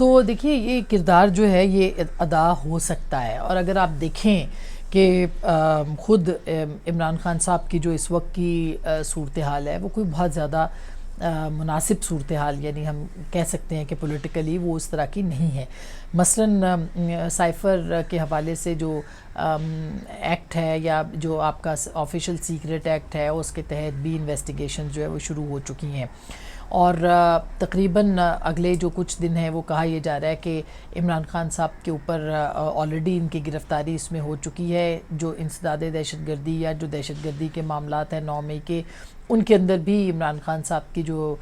تو دیکھیے یہ کردار جو ہے یہ ادا ہو سکتا ہے، اور اگر آپ دیکھیں کہ خود عمران خان صاحب کی جو اس وقت کی صورتحال ہے وہ کوئی بہت زیادہ مناسب صورتحال، یعنی ہم کہہ سکتے ہیں کہ پولیٹیکلی وہ اس طرح کی نہیں ہے. مثلاً سائفر کے حوالے سے جو ایکٹ ہے یا جو آپ کا آفیشیل سیکریٹ ایکٹ ہے اس کے تحت بھی انویسٹیگیشن جو ہے وہ شروع ہو چکی ہیں، اور تقریباً اگلے جو کچھ دن ہیں وہ کہا یہ جا رہا ہے کہ عمران خان صاحب کے اوپر آلریڈی ان کی گرفتاری اس میں ہو چکی ہے. جو انسداد دہشت گردی یا جو دہشت گردی کے معاملات ہیں 9 مئی کے، ان کے اندر بھی عمران خان صاحب کی جو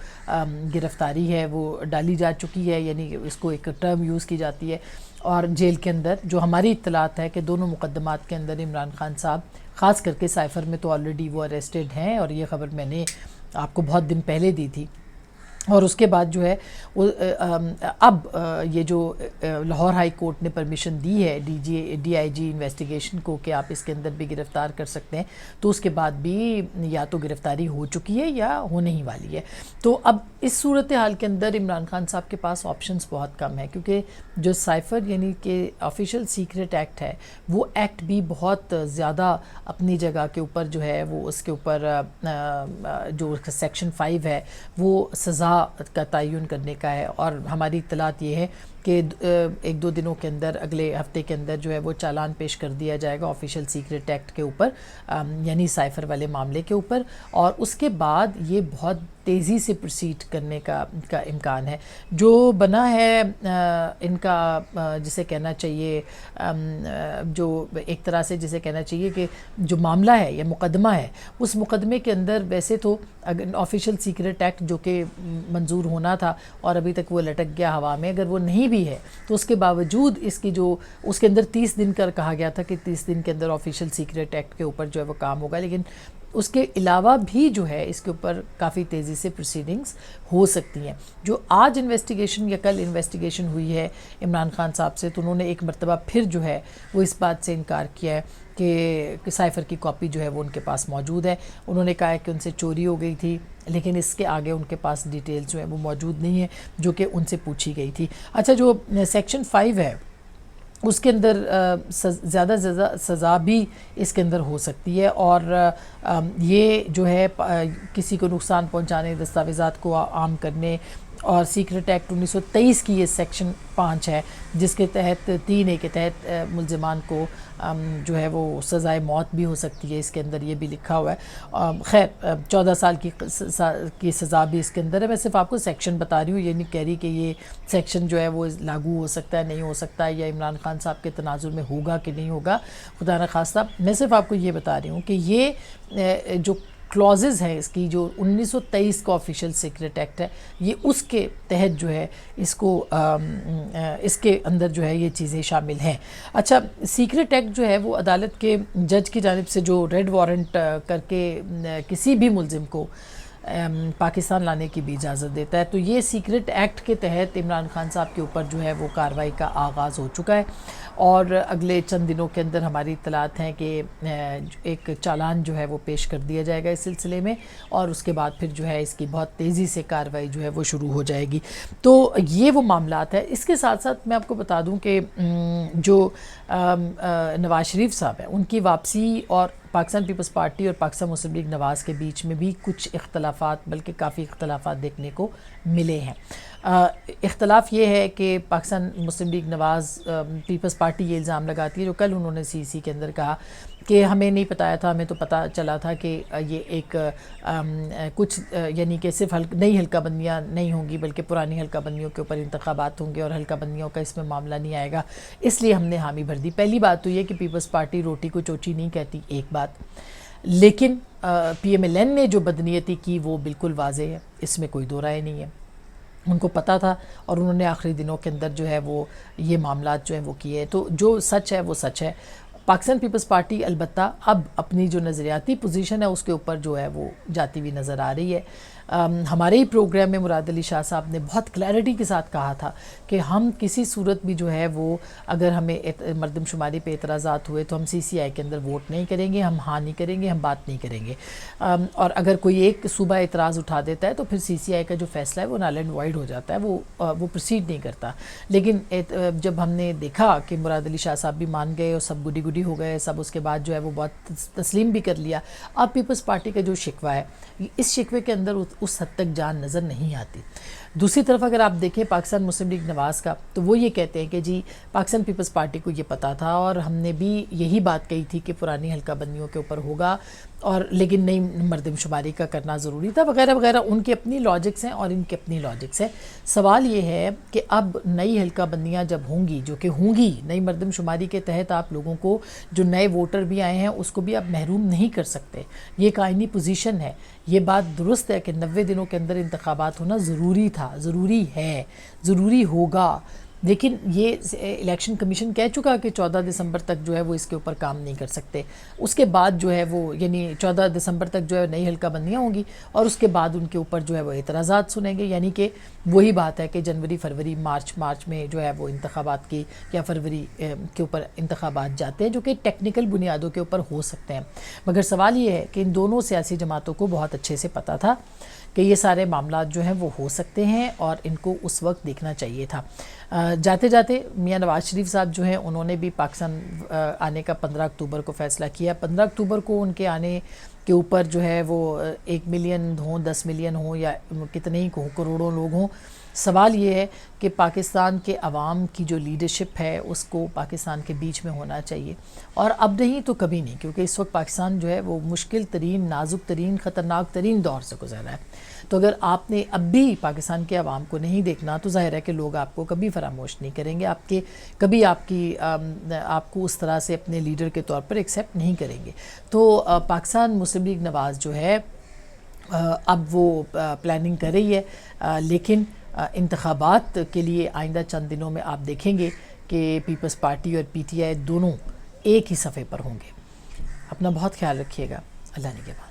گرفتاری ہے وہ ڈالی جا چکی ہے، یعنی اس کو ایک ٹرم یوز کی جاتی ہے. اور جیل کے اندر جو ہماری اطلاعات ہے کہ دونوں مقدمات کے اندر عمران خان صاحب خاص کر کے سائفر میں تو آلریڈی وہ اریسٹڈ ہیں، اور یہ خبر میں نے آپ کو بہت دن پہلے دی تھی. اور اس کے بعد جو ہے اب یہ جو لاہور ہائی کورٹ نے پرمیشن دی ہے ڈی آئی جی انویسٹیگیشن کو کہ آپ اس کے اندر بھی گرفتار کر سکتے ہیں، تو اس کے بعد بھی یا تو گرفتاری ہو چکی ہے یا ہونے ہی والی ہے. تو اب اس صورتحال کے اندر عمران خان صاحب کے پاس آپشنز بہت کم ہیں، کیونکہ جو سائفر یعنی کہ آفیشیل سیکریٹ ایکٹ ہے وہ ایکٹ بھی بہت زیادہ اپنی جگہ کے اوپر جو ہے وہ اس کے اوپر جو سیکشن 5 ہے وہ سزا کا تعین کرنے کا ہے. اور ہماری اطلاعات یہ ہے کہ 1-2 دنوں کے اندر، اگلے ہفتے کے اندر جو ہے وہ چالان پیش کر دیا جائے گا آفیشیل سیکریٹ ایکٹ کے اوپر، یعنی سائفر والے معاملے کے اوپر، اور اس کے بعد یہ بہت تیزی سے پروسیڈ کرنے کا امکان ہے. جو بنا ہے ان کا جسے کہنا چاہیے جو ایک طرح سے جسے کہنا چاہیے کہ جو معاملہ ہے یا مقدمہ ہے، اس مقدمے کے اندر ویسے تو آفیشیل سیکریٹ ایکٹ جو کہ منظور ہونا تھا اور ابھی تک وہ لٹک گیا ہوا میں، اگر وہ نہیں بھی ہے تو اس کے باوجود اس کی جو اس کے اندر 30 دن کا کہا گیا تھا کہ 30 دن کے اندر آفیشیل سیکریٹ ایکٹ کے اوپر جو ہے وہ کام ہوگا، لیکن اس کے علاوہ بھی جو ہے اس کے اوپر کافی تیزی سے پروسیڈنگز ہو سکتی ہیں. جو آج انویسٹیگیشن یا کل انویسٹیگیشن ہوئی ہے عمران خان صاحب سے، تو انہوں نے ایک مرتبہ پھر جو ہے وہ اس بات سے انکار کیا ہے کہ سائفر کی کاپی جو ہے وہ ان کے پاس موجود ہے. انہوں نے کہا ہے کہ ان سے چوری ہو گئی تھی، لیکن اس کے آگے ان کے پاس ڈیٹیلز جو ہیں وہ موجود نہیں ہیں جو کہ ان سے پوچھی گئی تھی. اچھا، جو سیکشن 5 ہے اس کے اندر زیادہ سزا بھی اس کے اندر ہو سکتی ہے، اور یہ جو ہے کسی کو نقصان پہنچانے، دستاویزات کو عام کرنے، اور سیکریٹ ایکٹ 1923 کی یہ سیکشن 5 ہے جس کے تحت 3A کے تحت ملزمان کو جو ہے وہ سزائے موت بھی ہو سکتی ہے. اس کے اندر یہ بھی لکھا ہوا ہے. خیر 14 سال کی سزا بھی اس کے اندر ہے. میں صرف آپ کو سیکشن بتا رہی ہوں، یہ نہیں کہہ رہی کہ یہ سیکشن جو ہے وہ لاگو ہو سکتا ہے، نہیں ہو سکتا ہے، یا عمران خان صاحب کے تناظر میں ہوگا کہ نہیں ہوگا، خدا نخواستہ. میں صرف آپ کو یہ بتا رہی ہوں کہ یہ جو کلازز ہیں اس کی، جو 1923 کا آفیشیل سیکریٹ ایکٹ ہے، یہ اس کے تحت جو ہے اس کے اندر جو ہے یہ چیزیں شامل ہیں. اچھا، سیکریٹ ایکٹ جو ہے وہ عدالت کے جج کی جانب سے جو ریڈ وارنٹ کر کے کسی بھی ملزم کو پاکستان لانے کی بھی اجازت دیتا ہے، تو یہ سیکریٹ ایکٹ کے تحت عمران خان صاحب کے اوپر جو ہے وہ کارروائی کا آغاز ہو چکا ہے. اور اگلے چند دنوں کے اندر ہماری اطلاعات ہیں کہ ایک چالان جو ہے وہ پیش کر دیا جائے گا اس سلسلے میں، اور اس کے بعد پھر جو ہے اس کی بہت تیزی سے کارروائی جو ہے وہ شروع ہو جائے گی. تو یہ وہ معاملات ہیں. اس کے ساتھ ساتھ میں آپ کو بتا دوں کہ جو نواز شریف صاحب ہیں ان کی واپسی اور پاکستان پیپلز پارٹی اور پاکستان مسلم لیگ نواز کے بیچ میں بھی کچھ اختلافات، بلکہ کافی اختلافات دیکھنے کو ملے ہیں. اختلاف یہ ہے کہ پاکستان مسلم لیگ نواز پیپلز پارٹی یہ الزام لگاتی ہے، جو کل انہوں نے CC کے اندر کہا کہ ہمیں نہیں بتایا تھا، ہمیں تو پتہ چلا تھا کہ یہ ایک کچھ یعنی کہ صرف نئی حلقہ بندیاں نہیں ہوں گی بلکہ پرانی حلقہ بندیوں کے اوپر انتخابات ہوں گے اور حلقہ بندیوں کا اس میں معاملہ نہیں آئے گا، اس لیے ہم نے حامی بھر دی. پہلی بات تو یہ کہ پیپلز پارٹی روٹی کو چوچی نہیں کہتی، ایک بات، لیکن PMLN نے جو بدنیتی کی وہ بالکل واضح ہے، اس میں کوئی دو رائے نہیں ہے. ان کو پتہ تھا اور انہوں نے آخری دنوں کے اندر جو ہے وہ یہ معاملات جو ہیں وہ کیے. تو جو سچ ہے وہ سچ ہے. پاکستان پیپلز پارٹی البتہ اب اپنی جو نظریاتی پوزیشن ہے اس کے اوپر جو ہے وہ جاتی ہوئی نظر آ رہی ہے. ہمارے ہی پروگرام میں مراد علی شاہ صاحب نے بہت کلیئرٹی کے ساتھ کہا تھا کہ ہم کسی صورت بھی جو ہے وہ اگر ہمیں مردم شماری پہ اعتراضات ہوئے تو ہم سی سی آئی کے اندر ووٹ نہیں کریں گے، ہم ہاں نہیں کریں گے، ہم بات نہیں کریں گے، اور اگر کوئی ایک صوبہ اعتراض اٹھا دیتا ہے تو پھر سی سی آئی کا جو فیصلہ ہے وہ نل اینڈ وائڈ ہو جاتا ہے، وہ پروسیڈ نہیں کرتا۔ لیکن جب ہم نے دیکھا کہ مراد علی شاہ صاحب بھی مان گئے اور سب گڈی گڈی ہو گئے، سب اس کے بعد جو ہے وہ بہت تسلیم بھی کر لیا، اب پیپلز پارٹی کا جو شکوہ ہے اس شکوے کے اندر اس حد تک جان نظر نہیں آتی۔ دوسری طرف اگر آپ دیکھیں پاکستان مسلم لیگ نواز کا، تو وہ یہ کہتے ہیں کہ جی پاکستان پیپلز پارٹی کو یہ پتہ تھا اور ہم نے بھی یہی بات کہی تھی کہ پرانی حلقہ بندیوں کے اوپر ہوگا، اور لیکن نئی مردم شماری کا کرنا ضروری تھا وغیرہ وغیرہ۔ ان کے اپنی لاجکس ہیں اور ان کے اپنی لاجکس ہیں۔ سوال یہ ہے کہ اب نئی حلقہ بندیاں جب ہوں گی، جو کہ ہوں گی، نئی مردم شماری کے تحت آپ لوگوں کو جو نئے ووٹر بھی آئے ہیں اس کو بھی آپ محروم نہیں کر سکتے، یہ ایک آئینی پوزیشن ہے۔ یہ بات درست ہے کہ 90 دنوں کے اندر انتخابات ہونا ضروری تھا، ضروری ہے، ضروری ہوگا، لیکن یہ الیکشن کمیشن کہہ چکا کہ 14 دسمبر تک جو ہے وہ اس کے اوپر کام نہیں کر سکتے۔ اس کے بعد جو ہے وہ یعنی 14 دسمبر تک جو ہے نئی حلقہ بندیاں ہوں گی اور اس کے بعد ان کے اوپر جو ہے وہ اعتراضات سنیں گے، یعنی کہ وہی بات ہے کہ جنوری، فروری، مارچ میں جو ہے وہ انتخابات کی یا فروری کے اوپر انتخابات جاتے ہیں، جو کہ ٹیکنیکل بنیادوں کے اوپر ہو سکتے ہیں۔ مگر سوال یہ ہے کہ ان دونوں سیاسی جماعتوں کو بہت اچھے سے پتہ تھا کہ یہ سارے معاملات جو ہیں وہ ہو سکتے ہیں اور ان کو اس وقت دیکھنا چاہیے تھا۔ جاتے جاتے میاں نواز شریف صاحب جو ہیں انہوں نے بھی پاکستان آنے کا 15 اکتوبر کو فیصلہ کیا۔ 15 اکتوبر کو ان کے آنے کے اوپر جو ہے وہ 1 ملین ہوں، 10 ملین ہوں یا کتنے ہی کروڑوں لوگ ہوں، سوال یہ ہے کہ پاکستان کے عوام کی جو لیڈرشپ ہے اس کو پاکستان کے بیچ میں ہونا چاہیے، اور اب نہیں تو کبھی نہیں، کیونکہ اس وقت پاکستان جو ہے وہ مشکل ترین، نازک ترین، خطرناک ترین دور سے گزر رہا ہے۔ تو اگر آپ نے اب بھی پاکستان کے عوام کو نہیں دیکھنا تو ظاہر ہے کہ لوگ آپ کو کبھی فراموش نہیں کریں گے، کبھی آپ کو اس طرح سے اپنے لیڈر کے طور پر ایکسیپٹ نہیں کریں گے۔ تو پاکستان مسلم لیگ نواز جو ہے اب وہ پلاننگ کر رہی ہے، لیکن انتخابات کے لیے آئندہ چند دنوں میں آپ دیکھیں گے کہ پیپلز پارٹی اور پی ٹی آئی دونوں ایک ہی صفحے پر ہوں گے۔ اپنا بہت خیال رکھیے گا، اللہ نگہبان۔